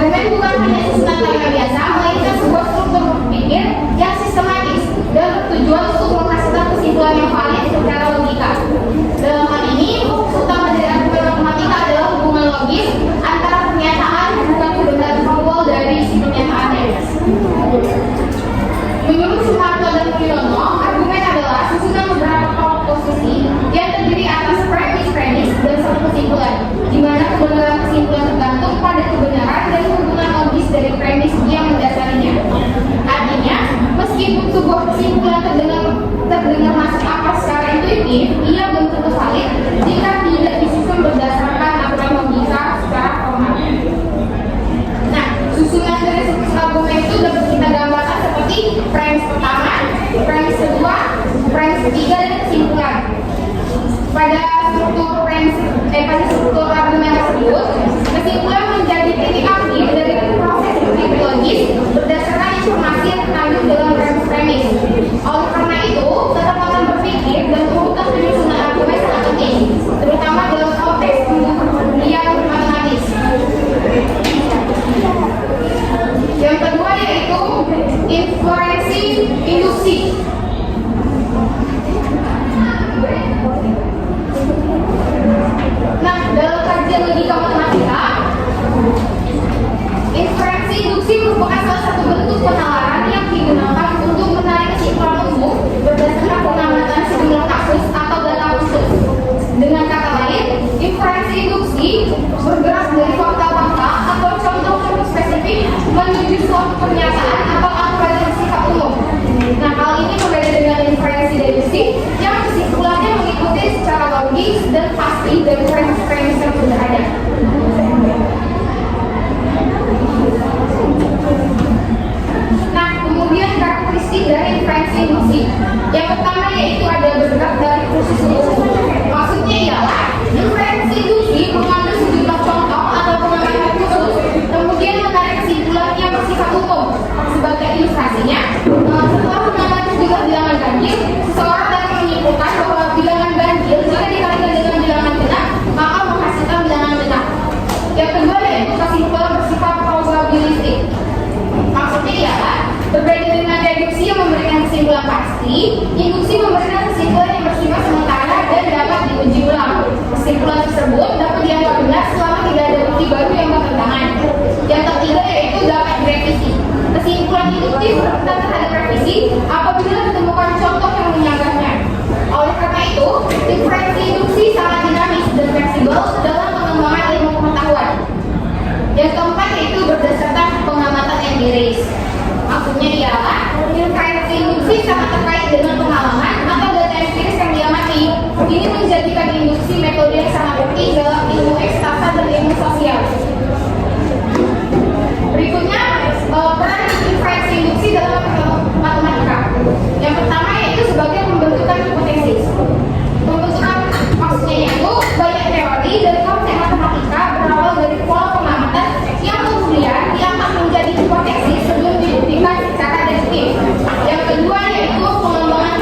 Argumen bukan hanya susunan kalimat biasa, melainkan sebuah struktur berpikir yang sistematis dan bertujuan untuk menghasilkan kesimpulan yang valid secara logika. Dalam hal ini, fokus utama dari argumen matematika adalah hubungan logis antara pernyataan bukan kebenaran faktual dari si pernyataannya. Menurut Sumarto dan Wiono, argumen adalah susunan beberapa kelompok posisi yang terdiri atas premis dan satu kesimpulan, di mana kebenaran kesimpulan tergantung pada kebenaran dan hubungan logis dari premis yang mendasarinya. Artinya, meskipun sebuah kesimpulan terdengar masuk akal secara intuitif, ia belum tentu valid jika tidak disusun berdasarkan aturan logika secara formal. Nah, susunan dari argumen itu dapat kita gambarkan seperti premis pertama, premis kedua, premis ketiga, dan kesimpulan. Pada struktur argumen tersebut, kesimpulan menjadi titik akhir dari proses berpikir logis berdasarkan informasi yang terkandung dalam premis. Oleh karena itu, ketepatan berpikir dan urutan penyusunan argumen sangat penting, terutama dalam konteks pembuktian matematis. Yang kedua yaitu inferensi induksi. Nah, dalam kajian logika matematika, inferensi induksi merupakan salah satu bentuk penalaran yang digunakan untuk menarik kesimpulan umum berdasarkan pengamatan sejumlah kasus atau data khusus. Dengan kata lain, inferensi induksi bergerak dari fakta-fakta atau contoh-contoh spesifik menuju suatu pernyataan atau aturan yang bersifat umum. Nah, hal ini berbeda dengan inferensi deduksi yang kesimpulannya mengikuti secara logis dan pasti dari premis yang sudah ada. Nah, kemudian karakteristik dari inferensi induksi. Yang pertama yaitu ada bergerak dari proses umum. Maksudnya ialah inferensi induksi mengambil sejumlah contoh atau pengamatan khusus, kemudian menarik kesimpulan yang bersifat umum. Sebagai ilustrasinya, setelah mengamati sejumlah bilangan ganjil, seseorang dapat menyimpulkan bahwa bilangan ganjil jika dikalikan dengan bilangan genap, maka menghasilkan bilangan genap. Yang kedua yaitu kesimpulan bersifat probabilistik. Maksudnya ialah berbeda dengan deduksi yang memberikan kesimpulan pasti, induksi memberikan kesimpulan yang bersifat sementara dan dapat diuji ulang. Kesimpulan tersebut dapat dianggap benar selama tidak ada bukti baru yang bertentangan. Yang ketiga yaitu dapat direvisi. Kesimpulan induksi bertentangan terhadap revisi apabila ditemukan contoh yang menyanggahnya. Oleh karena itu, inferensi induksi sangat dinamis dan fleksibel dalam pengembangan ilmu pengetahuan. Yang keempat yaitu berdasarkan pengamatan empiris. Maksudnya ialah inferensi induksi sangat terkait dengan pengalaman atau data empiris yang diamati. Ini menjadikan induksi metode yang sangat penting dalam ilmu ekstasa dan ilmu sosial. Berikutnya, peran inferensi induksi dalam matematika. Yang pertama yaitu sebagai pembentukan hipotesis. Pembentukan maksudnya yaitu banyak teori dan konsep matematika berawal dari pola pengamatan yang kemudian diangkat menjadi hipotesis sebelum dibuktikan secara deduktif. Yang kedua yaitu pengembangan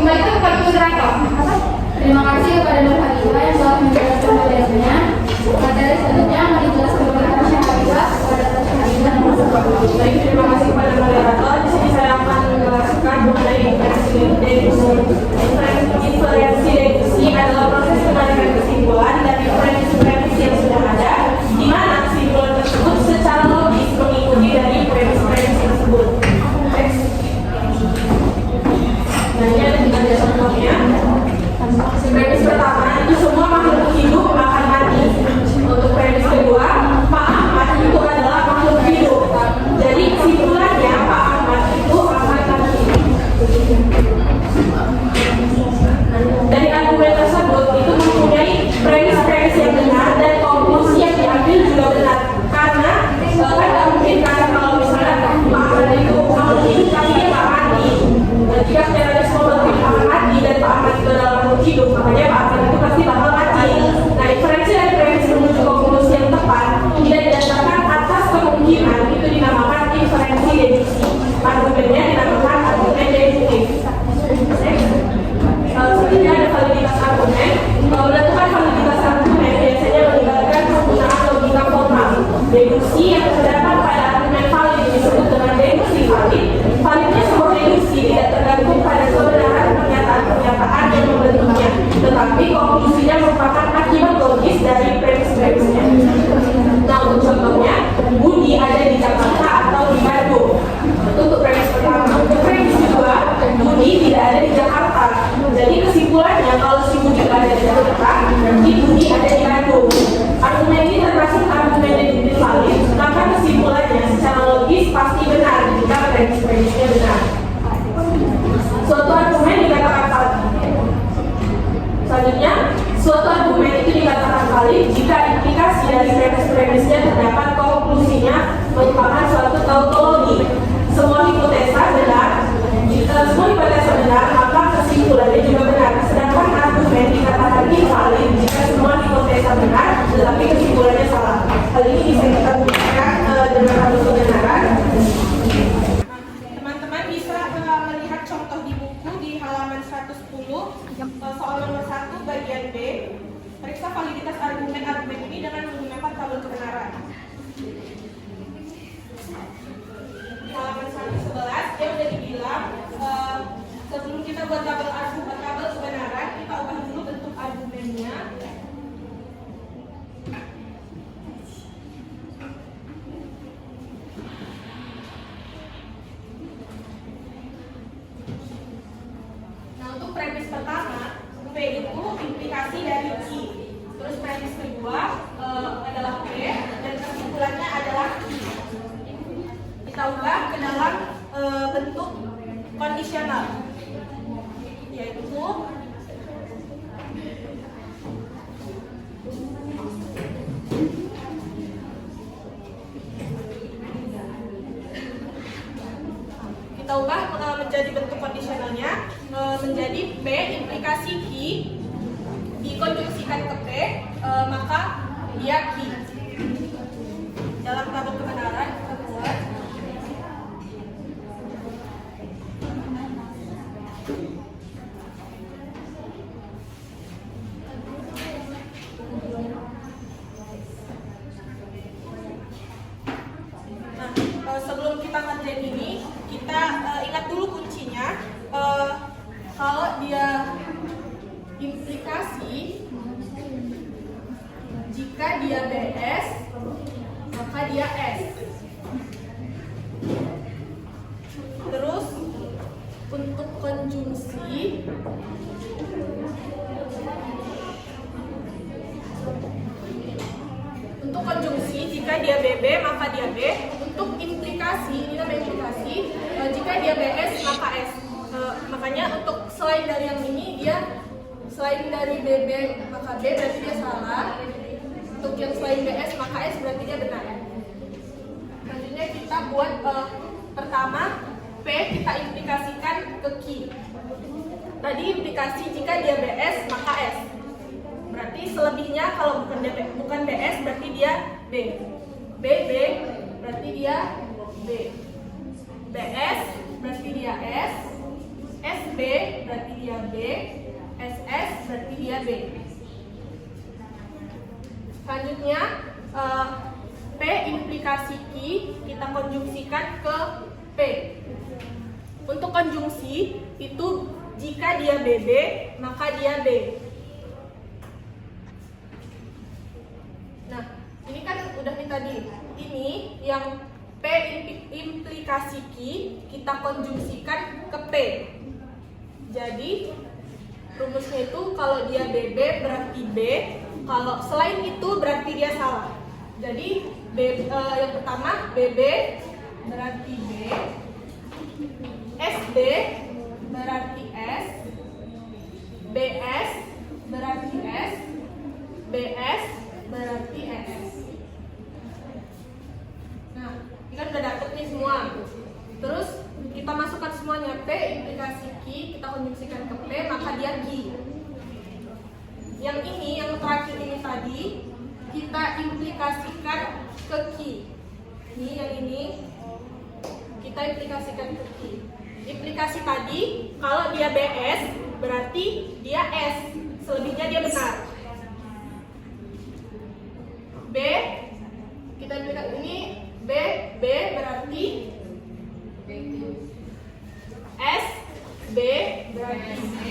Kembalikan kepada moderator. Terima kasih kepada Nur Habiba yang telah menjelaskan materinya. Materi selanjutnya akan dijelaskan oleh Tasya Habiba kepada Tasya Habiba dan Mas Bapak. Baik, terima kasih kepada moderator. Di sini saya akan menjelaskan mengenai inferensi deduksi adalah proses penarikan kesimpulan dari premis yang sudah ada, di mana kesimpulan tersebut secara logis mengikuti dari premis tersebut. Nah, ini ada 3 contohnya. Premis pertama itu semua makhluk hidup akan mati. Untuk premis kedua, Pak Ahmad itu adalah makhluk hidup. Jadi kesimpulannya Pak Ahmad itu akan mati. Dari argumen tersebut itu mempunyai premis yang benar dan konklusi yang diambil juga benar. Karena kan tidak mungkin kalau misalnya Pak Ahmad itu makhluk hidup tapi dia nggak mati. Jika terorisme akan mati dan Pak Ahmad itu adalah makhluk hidup, makanya Pak Ahmad itu pasti bakal mati. Nah, inferensi dari premis menuju konklusi yang tepat tidak didasarkan atas kemungkinan, itu dinamakan inferensi deduksi. Argumennya dinamakan argumen deduktif. Selanjutnya ada validitas argumen. Menentukan validitas argumen biasanya melibatkan penggunaan logika formal. Deduksi yang terdapat pada argumen valid disebut dengan deduksi valid. Validnya sebuah deduksi tidak tergantung pada kebenaran pernyataan yang membentuknya, tetapi konklusinya merupakan akibat logis dari premis-premisnya. Nah, untuk contohnya, Budi ada di Jakarta atau di Bandung. Itu untuk premis pertama. Untuk premis kedua, Budi tidak ada di Jakarta. Jadi kesimpulannya kalau si Budi ada di Jakarta, berarti Budi ada di Bandung. Argumen ini termasuk argumen deduktif valid, maka kesimpulannya secara logis pasti benar jika premis-premisnya benar. Suatu argumen dikatakan valid. Selanjutnya, suatu argumen itu dikatakan valid jika implikasi dari premis-premisnya terdapat konklusinya merupakan suatu tautologi. Semua hipotesa benar. Jika semua hipotesa benar, maka kesimpulannya juga benar. Sedangkan argumen dikatakan invalid jika semua hipotesa benar, tetapi kesimpulannya salah. Hal ini bisa kita buktikan dengan kasus kebenaran. Teman-teman bisa melihat contoh di buku di halaman 110, soal nomor 1 bagian B. Periksa validitas argumen ini dengan menggunakan tabel kebenaran. Halaman 111 dia udah dibilang sebelum kita buat tabel kebenaran, kita ubah dulu bentuk argumennya. Nah, untuk premis pertama, P itu implikasi dari Q. Terus premis kedua adalah P dan kesimpulannya adalah Q. Kita ubah ke dalam bentuk kondisional, yaitu kita ubah menjadi bentuk kondisionalnya menjadi P implikasi Q dikonjungsikan ke P, maka dia Q. Dalam tabel kebenaran kita buat sebelum kita ngerjain ini, kita ingat dulu kuncinya. Kalau dia implikasi, jika dia BS, maka dia S. Terus untuk konjungsi, jika dia BB maka dia B. Untuk implikasi, ini namanya implikasi, jika dia BS maka S. Makanya untuk selain dari yang ini, dia selain dari BB maka B berarti dia salah. Untuk yang selain BS maka S berarti dia benar. Selanjutnya kita buat pertama P kita implikasikan ke Q. Tadi implikasi jika dia BS maka S. Berarti selebihnya kalau bukan BS berarti dia B. BB berarti dia B. BS berarti dia S. S SB berarti dia B, SS berarti dia B. Selanjutnya P implikasi Q kita konjungsikan ke P. Untuk konjungsi itu jika dia BB maka dia B. Nah, ini kan udah nih tadi. Ini yang P implikasi Q kita konjungsikan ke P. Jadi rumusnya itu kalau dia BB berarti B, kalau selain itu berarti dia salah. Jadi yang pertama BB berarti B, SB berarti S, BS berarti S, BS berarti S. Nah, ini kan udah dapet nih semua. Terus kita masukkan semuanya. P implikasi Q kita konjungsikan ke P maka dia Q. Yang ini, yang terakhir ini tadi kita implikasikan ke Q. Ini yang ini kita implikasikan ke Q. Implikasi tadi kalau dia BS berarti dia S, selebihnya dia benar. B kita implikasi ini B berarti S, B berarti B,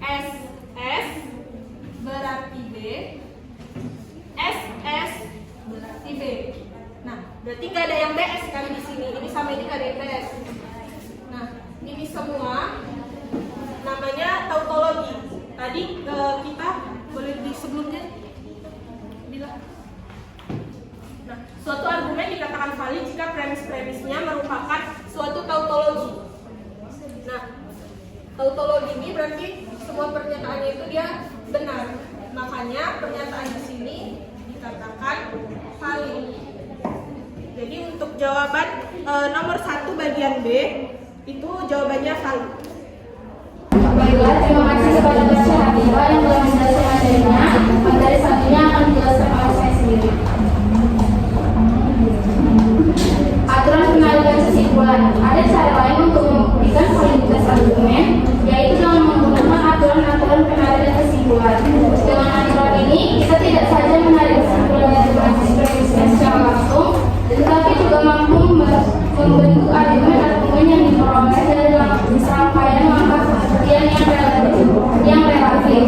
S berarti B, SS berarti B. Nah, berarti nggak ada yang BS kali di sini. Ini sama ini nggak ada yang BS. Nah, ini semua namanya tautologi. Tadi kita boleh di sebelumnya bilang. Nah, suatu argumen dikatakan valid jika premis-premisnya merupakan suatu tautologi. Nah, tautologi ini berarti semua pernyataannya itu dia benar. Makanya pernyataan di sini dikatakan valid. Jadi untuk jawaban nomor 1 bagian B itu jawabannya valid. Baiklah, terima kasih kepada Bapak Habibah yang telah menjelaskan materinya. Materi selanjutnya akan dijelaskan oleh saya sendiri. Aturan penarikan kesimpulan. Ada cara lain untuk membuktikan validitas argumen, yaitu dengan menggunakan aturan-aturan penarikan kesimpulan. Dengan aturan ini, kita tidak saja menarik kesimpulan dari premis-premisnya secara langsung, tetapi juga mampu membentuk argumen-argumen yang diperoleh dari serangkaian langkah pembuktian yang relatif.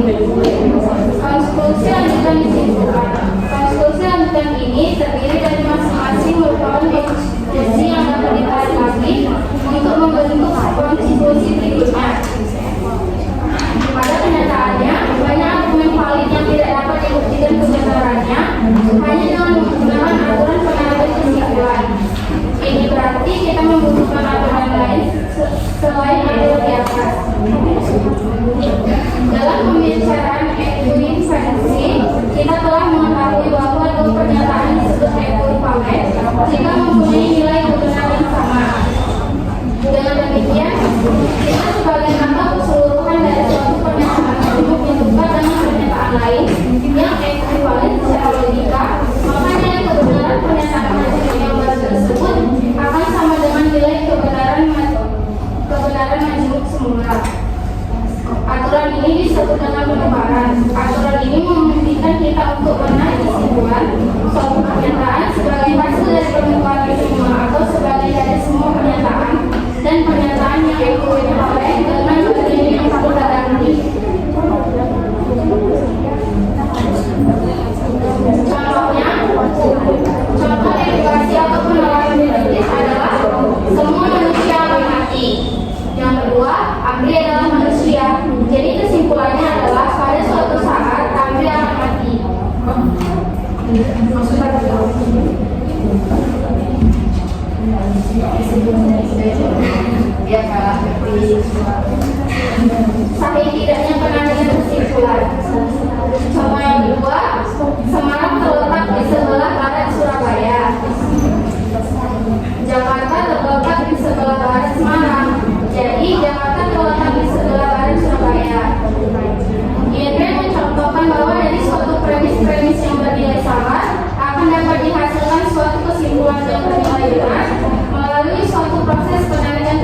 Konstruksi lanjutan disimpulkan. Konstruksi lanjutan ini terdiri dari masing-masing merupakan konstruksi yang dapat ditarik lagi untuk membentuk konstruksi berikutnya. Pada kenyataannya, banyak argumen valid yang tidak dapat dibuktikan kebenarannya hanya dengan menggunakan aturan penarikan kesimpulan. Ini berarti kita membutuhkan aturan lain selain aturan di atas. Dalam pembicaraan ekuivalensi, kita telah mengetahui bahwa dua pernyataan disebut ekuivalen jika mempunyai nilai kebenaran yang sama. Dengan demikian, kita sebagai anggap keseluruhan dari suatu pernyataan tersebut ditukar dengan pernyataan lain yang ekuivalen secara logika, maka nilai kebenaran pernyataan yang baru tersebut akan sama dengan nilai kebenaran majmuk semula. Aturan ini disebut dengan penukaran. Aturan ini memungkinkan kita untuk menarik kesimpulan suatu pernyataan sebagai hasil dari penukaran semua atau sebagai dari semua pernyataan dan pernyataan yang ekuivalen dengan bagian yang satu tadi. Contoh edukasi atau penerapan medis adalah semua manusia akan mati. Yang kedua, Amri adalah manusia. Jadi kesimpulannya adalah pada suatu saat Amri akan mati. Maksudnya dia kalah sahih tidaknya penarikan kesimpulan. Contoh yang kedua, Semarang terletak di sebelah barat Surabaya. Jakarta terletak di sebelah barat Semarang. Jadi Jakarta terletak di sebelah barat Surabaya. INB mencontohkan bahwa dari suatu premis-premis yang bernilai salah akan dapat dihasilkan suatu kesimpulan yang bernilai benar melalui suatu proses penarikan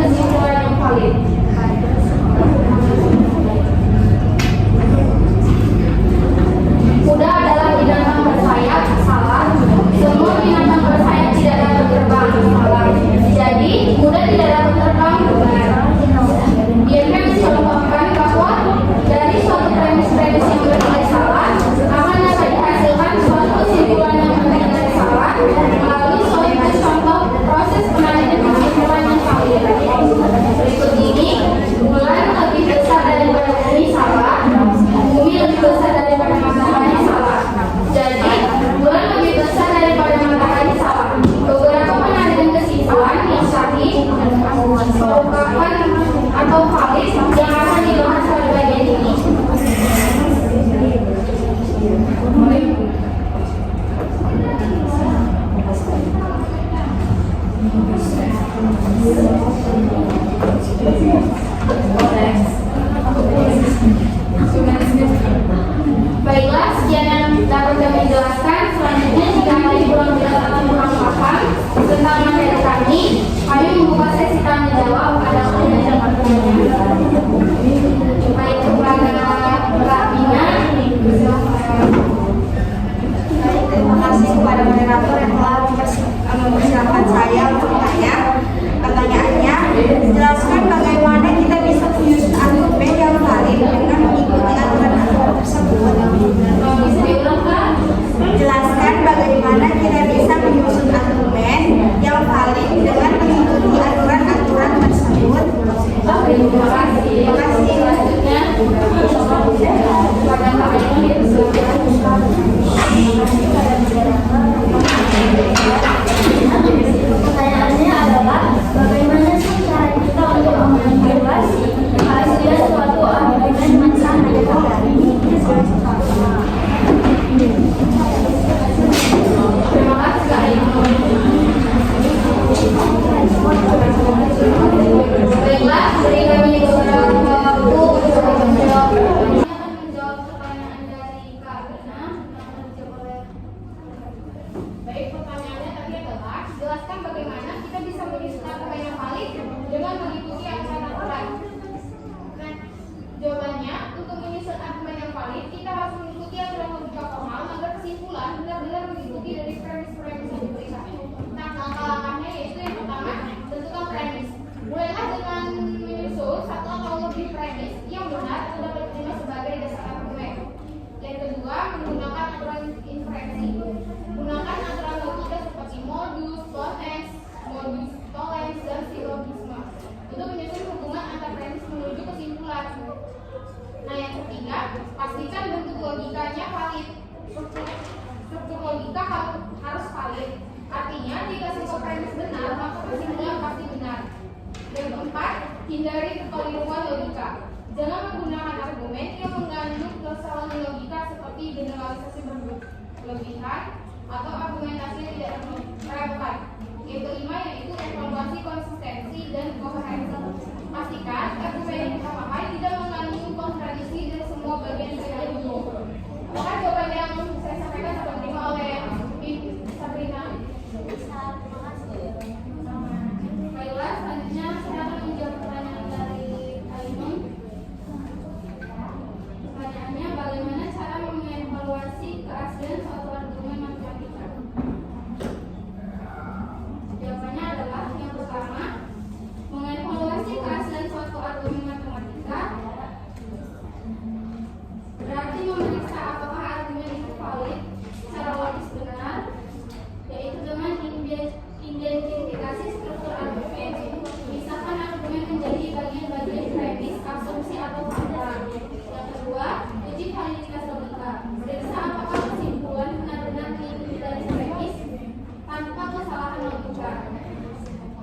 Baiklah, sekian yang dapat kami jelaskan. Selanjutnya, jika ada yang kurang jelas atau kurang paham tentang materi kami membuka sesi tanya jawab. Ada yang dapat bertanya. Baik kepada Mbak Bina. Terima kasih kepada moderator yang telah mempersilakan saya untuk bertanya. Pertanyaannya, jelaskan bagaimana kita bisa menyusun argumen yang valid dengan mengikuti aturan-aturan tersebut. Bisa diulang, Kak? Jelaskan bagaimana kita bisa menyusun argumen yang valid dengan mengikuti aturan-aturan tersebut. Terima kasih. Selanjutnya, kepada Mbak Bina. Pertanyaannya adalah bagaimana sih cara kita untuk mengevaluasi hasil suatu argumen dengan cara yang benar? Terima kasih, Kak Aino. Baiklah, beri kami beberapa waktu untuk menjawab pertanyaan dari Kak Bina. Baik, pertanyaannya tadi adalah jelaskan bagaimana kita bisa menyusun argumen yang valid dengan mengikuti aturan-aturan. Nah, jawabannya untuk menyusun argumen yang valid kita harus mengikuti aturan logika formal agar kesimpulan benar-benar mengikuti dari premis-premis yang diberikan. Nah, langkah-langkahnya yaitu yang pertama, tentukan premis. Mulailah dengan menyusun satu atau lebih premis yang benar atau dapat diterima sebagai dasar argumen. Yang kedua, menggunakan aturan inferensi. Gunakan aturan logika seperti modus, konteks, modus tollens, dan silogisme untuk menyusun hubungan antar premis menuju kesimpulan. Nah, yang ketiga, pastikan bentuk logikanya valid. Struktur logika harus valid. Artinya, jika sebuah premis benar, maka kesimpulan pasti benar. Yang keempat, hindari kekeliruan logika. Jangan menggunakan argumen yang mengandung kesalahan logika seperti generalisasi berlebihan atau argumentasi yang tidak relevan. Yang kelima yaitu evaluasi konsistensi dan koherensi. Pastikan argumen yang kita pakai tidak mengandung kontradiksi dari semua bagian dari buku. Apakah jawaban yang saya sampaikan dapat diterima oleh Sabrina? Baiklah, selanjutnya saya akan menjawab pertanyaan dari Ainun. Pertanyaannya, bagaimana cara mengevaluasi keaslian suatu argumen matematika? Jawabannya adalah yang pertama, mengevaluasi keaslian suatu argumen matematika berarti memeriksa apakah argumen itu valid secara logis benar, yaitu dengan identifikasi struktur argumen. Misalkan argumen menjadi bagian-bagian premis, asumsi atau fakta. Yang kedua, uji validitas logika. Periksa apakah kesimpulan benar-benar diikuti dari premis tanpa kesalahan logika.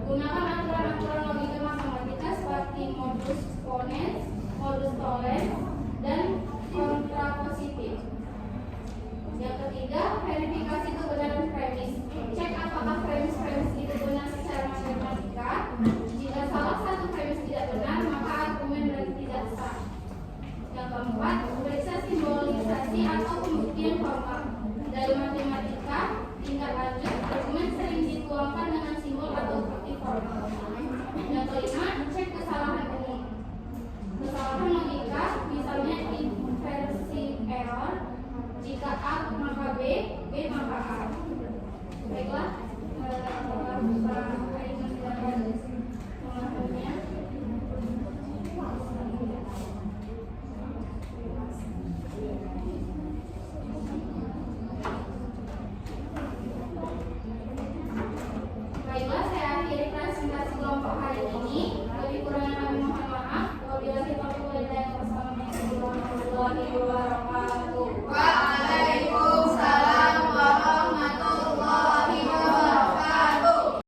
Gunakan aturan-aturan logika matematika seperti modus ponens, modus tollens, dan kontrapositif. Yang ketiga, verifikasi